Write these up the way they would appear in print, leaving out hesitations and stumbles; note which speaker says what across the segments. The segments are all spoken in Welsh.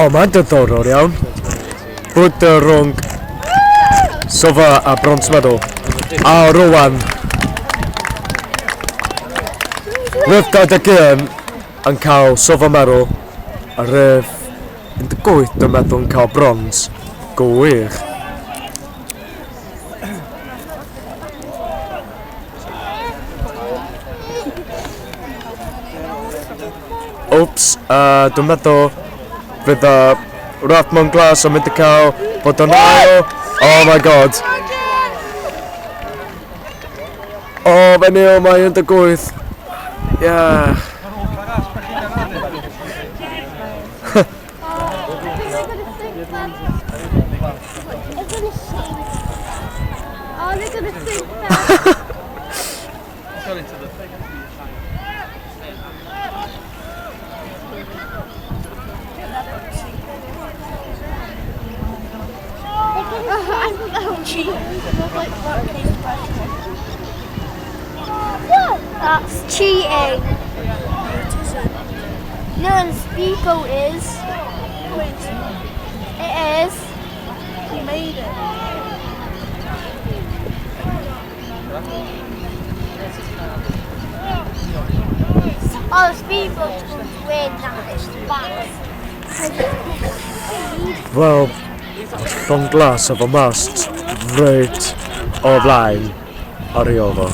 Speaker 1: O, mae'n diddorol iawn. Brwydro rhwng sofa a brons meddwl. A rwan, rhyf 21 yn cael sofa meddwl a rhyf 18 dwi'n meddwl yn cael brons. Gwych. Oops, dwi'n meddwl fydd y raft mewn glas yn mynd i cael bod yn ail. Oh my god. O, fe'n nil, mae 18. Yeah.
Speaker 2: Oh, they're gonna think that. I thought that was cheating. That's cheating. No, the speedboat is. It is. You made it. Oh, the speedboat's going to win that. It's fast.
Speaker 1: Wel, llong glas efo mast reit o flaen ar ei ofo.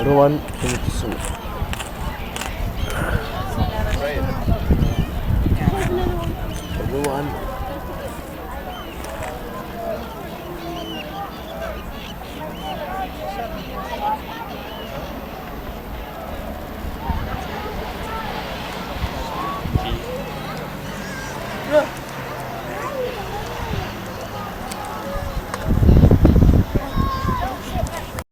Speaker 1: Rwan, dwi'n mynd i sŵn. Rwan. Look.